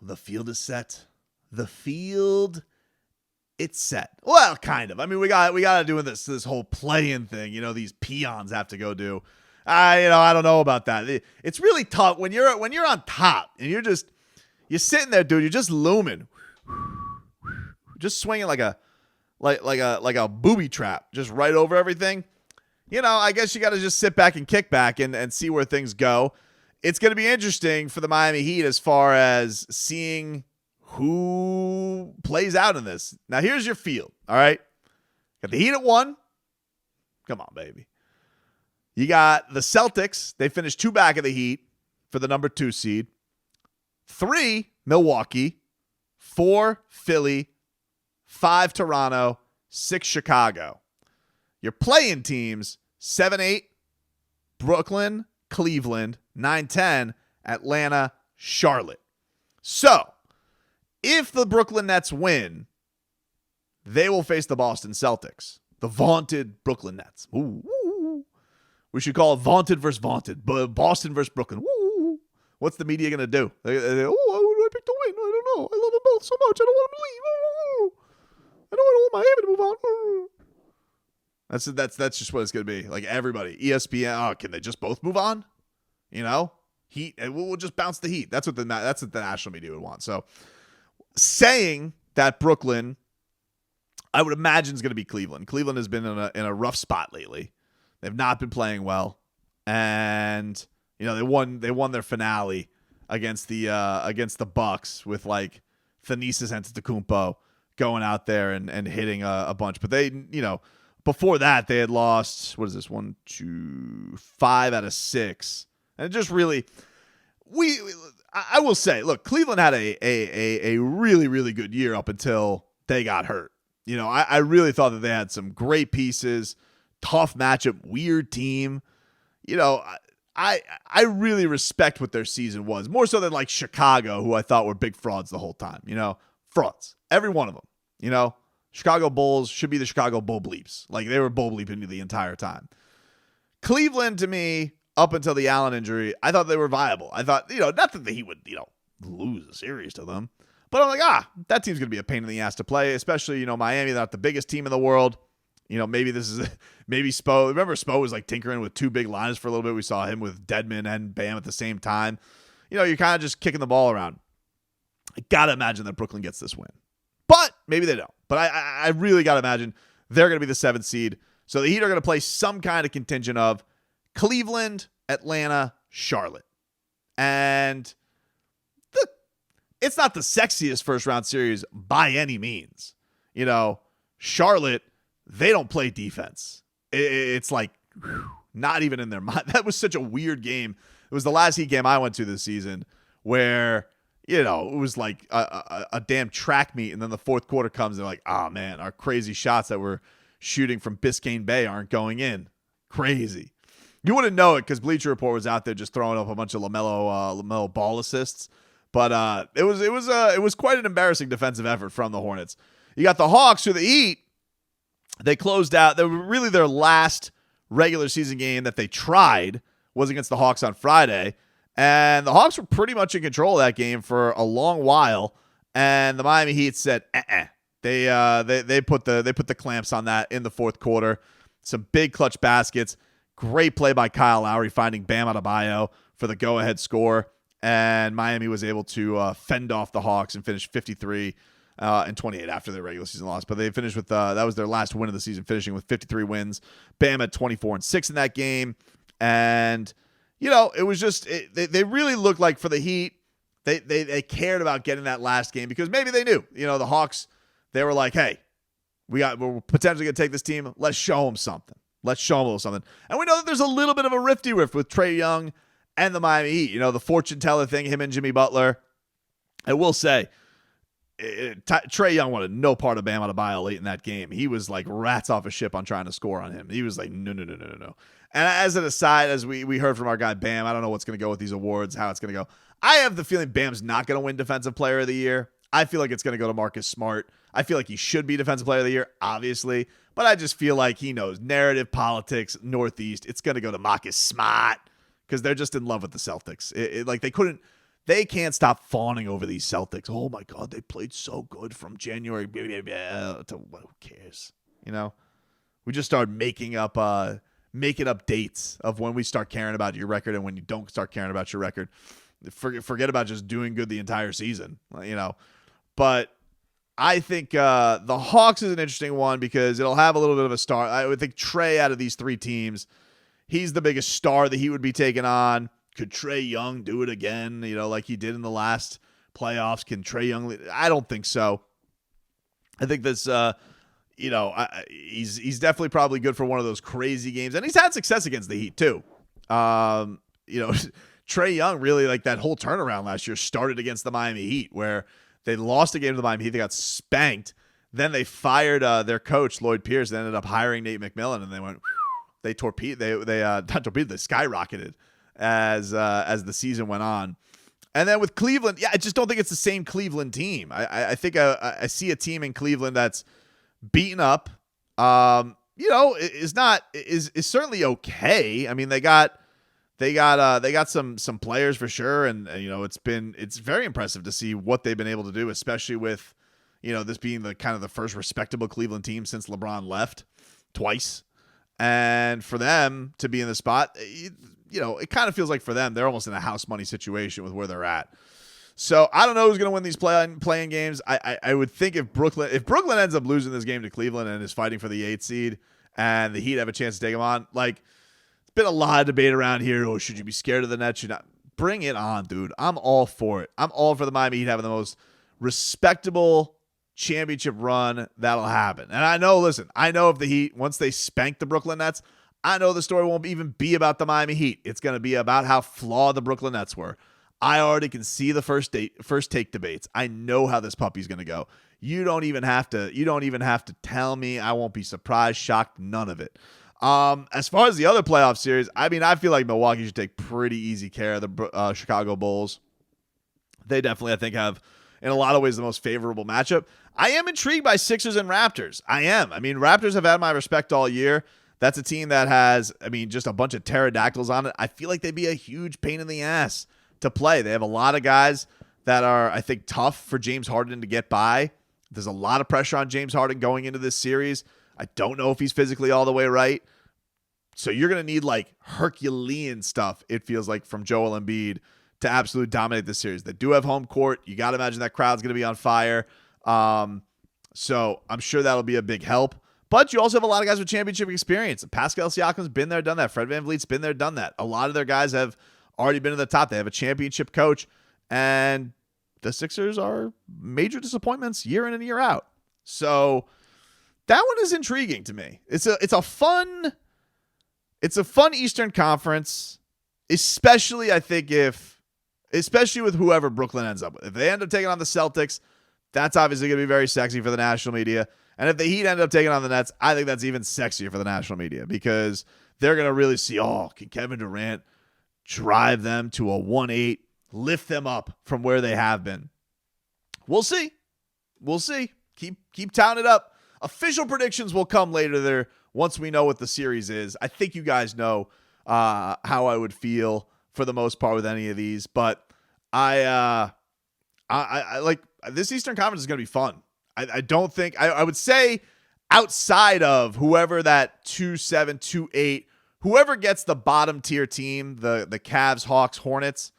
The field is set. The field, it's set. Well, kind of. I mean, we got to do this whole playing thing. You know, these peons have to go do. I don't know about that. It's really tough when you're on top and you're sitting there, dude. You're just looming, just swinging like a booby trap, just right over everything. You know, I guess you got to just sit back and kick back and see where things go. It's going to be interesting for the Miami Heat as far as seeing who plays out in this. Now, here's your field, all right? Got the Heat at 1. Come on, baby. You got the Celtics. They finished 2 back of the Heat for the number 2 seed. 3, Milwaukee. 4, Philly. 5, Toronto. 6, Chicago. Your playing teams, 7-8, Brooklyn, Cleveland. 9-10, Atlanta, Charlotte. So, if the Brooklyn Nets win, they will face the Boston Celtics. The vaunted Brooklyn Nets. Ooh. We should call it vaunted versus vaunted. But Boston versus Brooklyn. Ooh. What's the media going to do? Why would I pick the win? I don't know. I love them both so much. I don't want them to leave. I don't want Miami to move on. That's just what it's going to be. Like everybody. ESPN. Can they just both move on? You know, Heat, and we'll just bounce the Heat. That's what the national media would want. So, saying that Brooklyn, I would imagine is going to be Cleveland. Cleveland has been in a rough spot lately. They've not been playing well, and you know they won their finale against the Bucks with like Thanasis Antetokounmpo going out there and hitting a bunch. But they, you know, before that they had lost. What is this? 1, 2, 5 out of 6. And it just really, I will say, look, Cleveland had a really, really good year up until they got hurt. You know, I really thought that they had some great pieces, tough matchup, weird team. You know, I really respect what their season was, more so than like Chicago, who I thought were big frauds the whole time. You know, frauds, every one of them. You know, Chicago Bulls should be the Chicago Bull Bleeps. Like they were bull bleeping the entire time. Cleveland, to me, up until the Allen injury, I thought they were viable. I thought, you know, not that he would, you know, lose a series to them. But I'm like, that team's going to be a pain in the ass to play, especially, you know, Miami, they're not the biggest team in the world. You know, maybe Spo. Remember Spo was like tinkering with 2 big lines for a little bit. We saw him with Dedmon and Bam at the same time. You know, you're kind of just kicking the ball around. I got to imagine that Brooklyn gets this win. But maybe they don't. But I really got to imagine they're going to be the 7th seed. So the Heat are going to play some kind of contingent of Cleveland, Atlanta, Charlotte. And it's not the sexiest first-round series by any means. You know, Charlotte, they don't play defense. It's like not even in their mind. That was such a weird game. It was the last Heat game I went to this season where, you know, it was like a damn track meet, and then the fourth quarter comes, and they're like, oh, man, our crazy shots that we're shooting from Biscayne Bay aren't going in. Crazy. You wouldn't know it because Bleacher Report was out there just throwing up a bunch of LaMelo ball assists. But it was quite an embarrassing defensive effort from the Hornets. You got the Hawks, who the Heat, they closed out. They were really their last regular season game that they tried was against the Hawks on Friday. And the Hawks were pretty much in control of that game for a long while. And the Miami Heat said, They put the clamps on that in the fourth quarter. Some big clutch baskets. Great play by Kyle Lowry finding Bam Adebayo for the go-ahead score. And Miami was able to fend off the Hawks and finish 53 and 28 after their regular season loss. But they finished with that was their last win of the season, finishing with 53 wins. Bam had 24 and 6 in that game. And, you know, it was just they really looked like for the Heat, they cared about getting that last game because maybe they knew, you know, the Hawks, they were like, hey, we're potentially going to take this team. Let's show them something. Let's show them a little something. And we know that there's a little bit of a rift with Trae Young and the Miami Heat. You know, the fortune teller thing, him and Jimmy Butler. I will say, Trae Young wanted no part of Bam Adebayo late in that game. He was like rats off a ship on trying to score on him. He was like, no. And as an aside, as we heard from our guy Bam, I don't know what's going to go with these awards, how it's going to go. I have the feeling Bam's not going to win Defensive Player of the Year. I feel like it's going to go to Marcus Smart. I feel like he should be Defensive Player of the Year, obviously. But I just feel like he knows narrative, politics, Northeast. It's going to go to Marcus Smart because they're just in love with the Celtics. Like they couldn't They can't stop fawning over these Celtics. Oh my God, they played so good from January. Who cares? We just start making up dates of when we start caring about your record and when you don't start caring about your record. Forget about just doing good the entire season, But I think the Hawks is an interesting one because it'll have a little bit of a star. I would think Trae out of these three teams, he's the biggest star that he would be taking on. Could Trae Young do it again, like he did in the last playoffs? Can Trae Young? I don't think so. I think this, he's definitely probably good for one of those crazy games. And he's had success against the Heat too. Trae Young really, like, that whole turnaround last year started against the Miami Heat where they lost a game to the Miami Heat. They got spanked. Then they fired their coach, Lloyd Pierce. They ended up hiring Nate McMillan, and they went, they skyrocketed as the season went on. And then with Cleveland, I just don't think it's the same Cleveland team. I think I see a team in Cleveland that's beaten up. Is certainly okay. I mean, they got some players for sure, and it's very impressive to see what they've been able to do, especially with this being the kind of the first respectable Cleveland team since LeBron left twice, and for them to be in the spot, it kind of feels like for them they're almost in a house money situation with where they're at. So I don't know who's going to win these playing games. I would think if Brooklyn ends up losing this game to Cleveland and is fighting for the 8th seed, and the Heat have a chance to take them on, like. Been a lot of debate around here. Oh, should you be scared of the Nets? Should not? Bring it on, dude. I'm all for it. I'm all for the Miami Heat having the most respectable championship run that'll happen. And I know if the Heat, once they spank the Brooklyn Nets, I know the story won't even be about the Miami Heat. It's going to be about how flawed the Brooklyn Nets were. I already can see the first take debates. I know how this puppy's going to go. You don't even have to tell me. I won't be surprised, shocked, none of it. As far as the other playoff series, I mean, I feel like Milwaukee should take pretty easy care of the Chicago Bulls. They definitely, I think, have, in a lot of ways, the most favorable matchup. I am intrigued by Sixers and Raptors. I am. I mean, Raptors have had my respect all year. That's a team that has, just a bunch of pterodactyls on it. I feel like they'd be a huge pain in the ass to play. They have a lot of guys that are, I think, tough for James Harden to get by. There's a lot of pressure on James Harden going into this series. I don't know if he's physically all the way right. So you're going to need like Herculean stuff, it feels like, from Joel Embiid to absolutely dominate this series. They do have home court. You got to imagine that crowd's going to be on fire. So I'm sure that'll be a big help. But you also have a lot of guys with championship experience. Pascal Siakam's been there, done that. Fred VanVleet's been there, done that. A lot of their guys have already been to the top. They have a championship coach. And the Sixers are major disappointments year in and year out. So that one is intriguing to me. It's a fun Eastern Conference, especially I think especially with whoever Brooklyn ends up with. If they end up taking on the Celtics, that's obviously going to be very sexy for the national media. And if the Heat end up taking on the Nets, I think that's even sexier for the national media because they're going to really see, can Kevin Durant drive them to a 1-8, lift them up from where they have been? We'll see. Keep touting it up. Official predictions will come later there once we know what the series is. I think you guys know how I would feel for the most part with any of these, but I like this Eastern Conference is going to be fun. I don't think I would say outside of whoever that 2-7, 2-8, whoever gets the bottom tier team, the Cavs, Hawks, Hornets,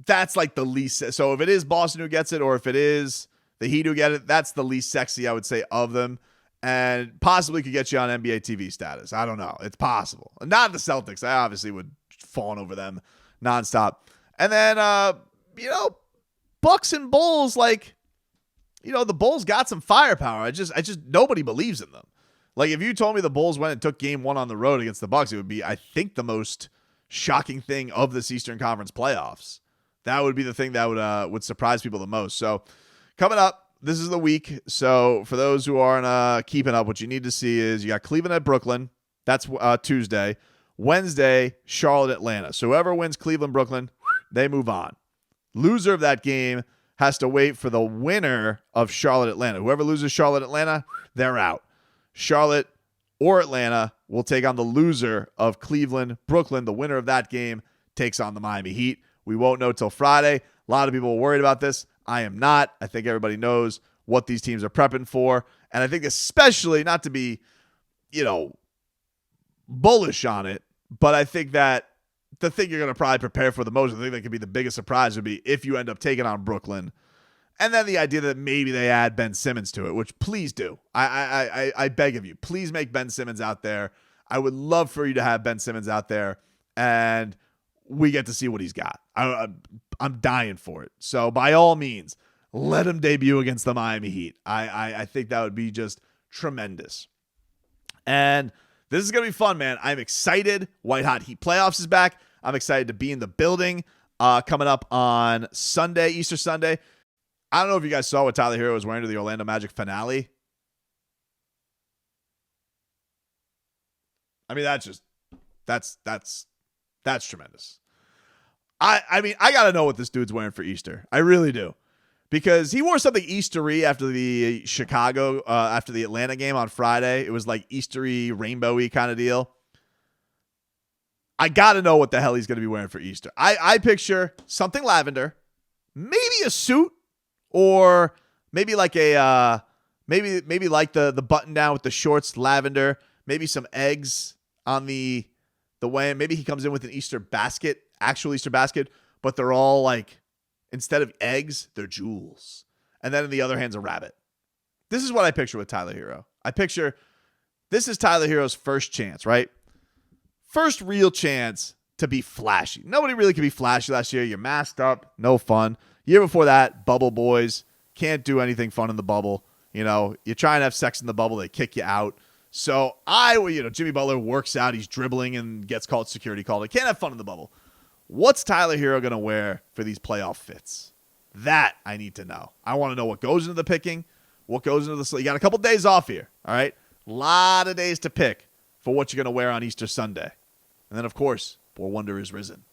that's like the least. So if it is Boston who gets it, or if it is the Heat who get it, that's the least sexy, I would say, of them, and possibly could get you on NBA TV status. I don't know. It's possible. Not the Celtics. I obviously would fawn over them nonstop. And then, Bucks and Bulls, like, the Bulls got some firepower. I just nobody believes in them. Like, if you told me the Bulls went and took game 1 on the road against the Bucks, it would be, I think, the most shocking thing of this Eastern Conference playoffs. That would be the thing that would surprise people the most. So coming up, this is the week. So for those who aren't keeping up, what you need to see is you got Cleveland at Brooklyn. That's Tuesday. Wednesday, Charlotte, Atlanta. So whoever wins Cleveland, Brooklyn, they move on. Loser of that game has to wait for the winner of Charlotte, Atlanta. Whoever loses Charlotte, Atlanta, they're out. Charlotte or Atlanta will take on the loser of Cleveland, Brooklyn. The winner of that game takes on the Miami Heat. We won't know till Friday. A lot of people are worried about this. I am not. I think everybody knows what these teams are prepping for. And I think especially, not to be, bullish on it, but I think that the thing you're going to probably prepare for the most, I think that could be the biggest surprise, would be if you end up taking on Brooklyn. And then the idea that maybe they add Ben Simmons to it, which please do. I beg of you, please make Ben Simmons out there. I would love for you to have Ben Simmons out there, and we get to see what he's got. I'm dying for it. So by all means, let him debut against the Miami Heat. I think that would be just tremendous. And this is going to be fun, man. I'm excited. White Hot Heat Playoffs is back. I'm excited to be in the building coming up on Sunday, Easter Sunday. I don't know if you guys saw what Tyler Hero was wearing to the Orlando Magic finale. I mean, that's tremendous. I mean, I got to know what this dude's wearing for Easter. I really do. Because he wore something Eastery after the after the Atlanta game on Friday. It was like Eastery, rainbowy kind of deal. I got to know what the hell he's going to be wearing for Easter. I picture something lavender, maybe a suit, or maybe like maybe like the button down with the shorts, lavender, maybe some eggs on the way. Maybe he comes in with an Easter basket, actual Easter basket, but they're all like, instead of eggs, they're jewels. And then in the other hand's a rabbit. This is what I picture with Tyler Hero. I picture this is Tyler Hero's first chance, right? First real chance to be flashy. Nobody really could be flashy last year. You're masked up, no fun. Year before that, bubble boys. Can't do anything fun in the bubble. You try and have sex in the bubble, they kick you out. So Jimmy Butler works out, he's dribbling and gets called security called. He can't have fun in the bubble. What's Tyler Hero going to wear for these playoff fits? That I need to know. I want to know what goes into the picking, what goes into the slate. You got a couple days off here, all right? A lot of days to pick for what you're going to wear on Easter Sunday. And then, of course, Poor Wonder is risen.